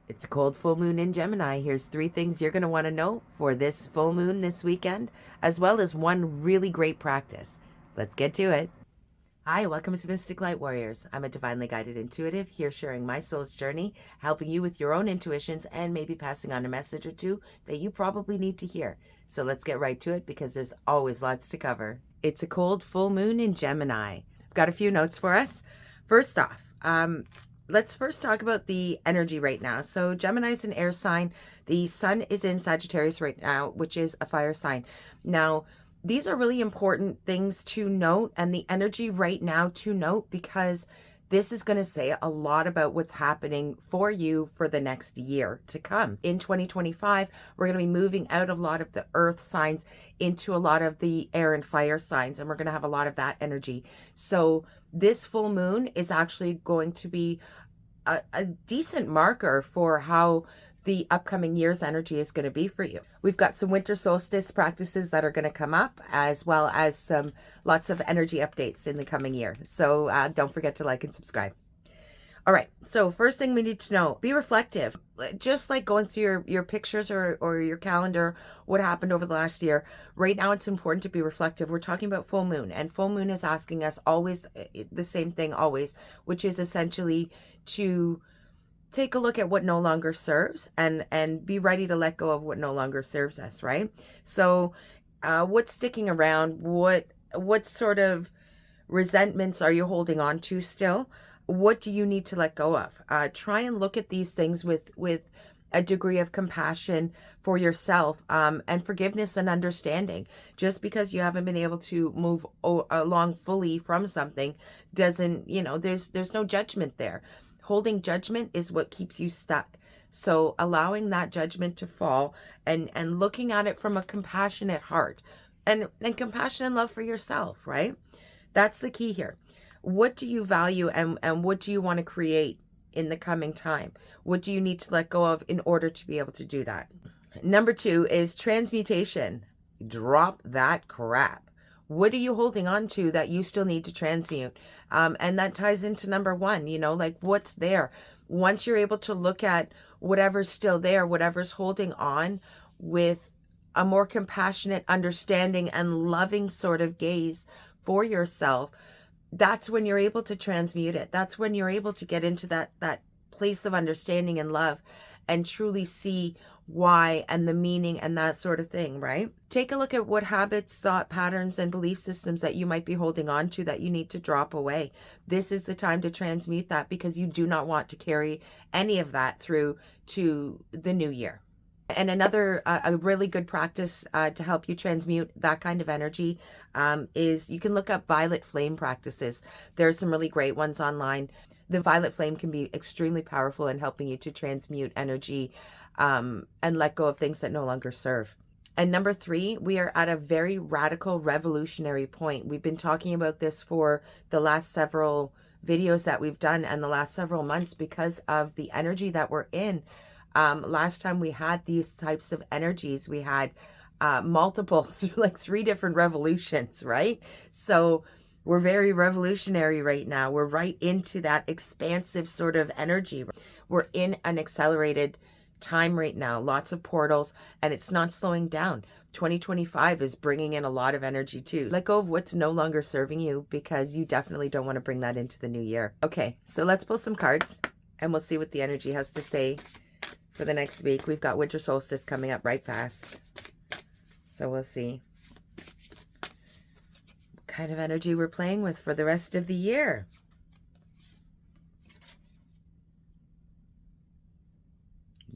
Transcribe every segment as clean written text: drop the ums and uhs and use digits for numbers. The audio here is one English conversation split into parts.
It's a cold full moon in Gemini. Here's 3 things you're going to want to know for this full moon this weekend, as well as one really great practice. Let's get to it. Hi, welcome to Mystic Light Warriors. I'm a divinely guided intuitive here sharing my soul's journey, helping you with your own intuitions and maybe passing on a message or two that you probably need to hear. So let's get right to it because there's always lots to cover. It's a cold full moon in Gemini. I've got a few notes for us. First off, let's first talk about the energy right now. So Gemini is an air sign. The sun is in Sagittarius right now, which is a fire sign. Now, these are really important things to note, and the energy right now to note, because this is going to say a lot about what's happening for you for the next year to come. In 2025, we're going to be moving out of a lot of the earth signs into a lot of the air and fire signs, and we're going to have a lot of that energy. So this full moon is actually going to be a decent marker for how the upcoming year's energy is going to be for you. We've got some winter solstice practices that are going to come up, as well as some lots of energy updates in the coming year. So don't forget to like and subscribe. All right, so first thing we need to know, be reflective. Just like going through your pictures or your calendar, what happened over the last year. Right now, it's important to be reflective. We're talking about full moon, and full moon is asking us always the same thing always, which is essentially to take a look at what no longer serves and be ready to let go of what no longer serves us, right? So what's sticking around? What sort of resentments are you holding on to still? What do you need to let go of? Try and look at these things with a degree of compassion for yourself and forgiveness and understanding. Just because you haven't been able to move along fully from something doesn't, there's no judgment there. Holding judgment is what keeps you stuck. So allowing that judgment to fall and looking at it from a compassionate heart and compassion and love for yourself, right? That's the key here. What do you value and what do you want to create in the coming time? What do you need to let go of in order to be able to do that? Number 2 is transmutation. Drop that crap. What are you holding on to that you still need to transmute? And that ties into number 1, like what's there. Once you're able to look at whatever's still there, whatever's holding on with a more compassionate understanding and loving sort of gaze for yourself, that's when you're able to transmute it. That's when you're able to get into that place of understanding and love and truly see why and the meaning and that sort of thing, right? Take a look at what habits, thought patterns, and belief systems that you might be holding on to that you need to drop away. This is the time to transmute that because you do not want to carry any of that through to the new year. And another a really good practice to help you transmute that kind of energy is you can look up violet flame practices. There are some really great ones online. The violet flame can be extremely powerful in helping you to transmute energy and let go of things that no longer serve. And number 3, we are at a very radical revolutionary point. We've been talking about this for the last several videos that we've done and the last several months because of the energy that we're in. Last time we had these types of energies, we had multiple, like 3 different revolutions, right? So we're very revolutionary right now. We're right into that expansive sort of energy. We're in an accelerated time right now, lots of portals, and it's not slowing down. 2025 is bringing in a lot of energy too. Let go of what's no longer serving you because you definitely don't want to bring that into the new year. Okay, so let's pull some cards and we'll see what the energy has to say for the next week. We've got Winter Solstice coming up right fast. So we'll see what kind of energy we're playing with for the rest of the year.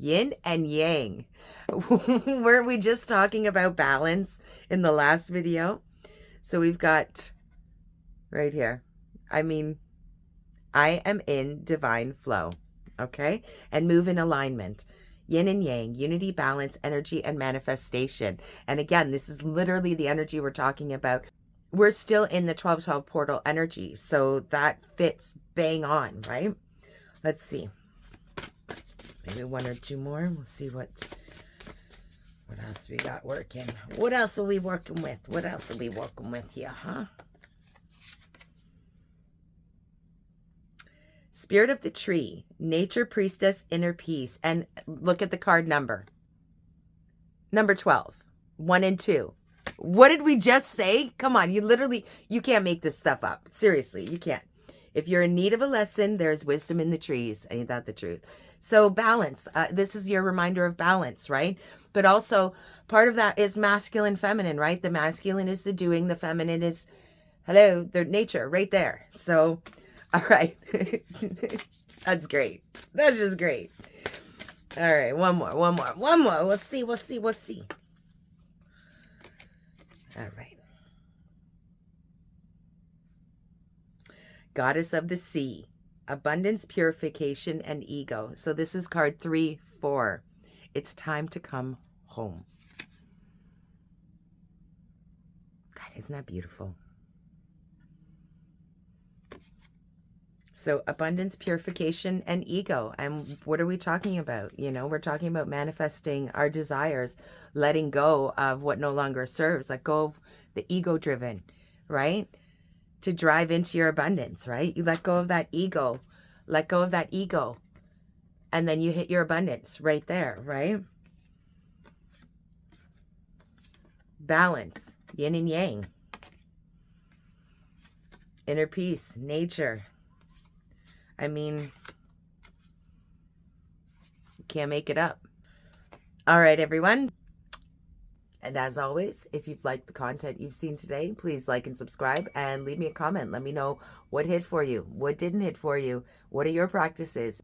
Yin and yang. Weren't we just talking about balance in the last video? So we've got right here. I am in divine flow. Okay? And move in alignment. Yin and yang, unity, balance, energy, and manifestation. And again, this is literally the energy we're talking about. We're still in the 12-12 portal energy. So that fits bang on, right? Let's see. Maybe 1 or 2 more. We'll see what else we got working. What else are we working with? What else are we working with here, huh? Spirit of the tree, nature, priestess, inner peace. And look at the card number. Number 12, 1 and 2. What did we just say? Come on, you can't make this stuff up. Seriously, you can't. If you're in need of a lesson, there's wisdom in the trees. Ain't that the truth? So balance. This is your reminder of balance, right? But also part of that is masculine, feminine, right? The masculine is the doing. The feminine is, hello, the nature right there. So, all right. That's great. That's just great. All right. One more. We'll see. All right. Goddess of the sea, abundance, purification, and ego. So this is card 3, 4. It's time to come home. God, isn't that beautiful? So abundance, purification, and ego. And what are we talking about? We're talking about manifesting our desires, letting go of what no longer serves, let go of the ego-driven, right? To drive into your abundance, right? You let go of that ego. Let go of that ego. And then you hit your abundance right there, right? Balance, yin and yang. Inner peace, nature. I mean, you can't make it up. All right, everyone. And as always, if you've liked the content you've seen today, please like and subscribe and leave me a comment. Let me know what hit for you, what didn't hit for you, what are your practices.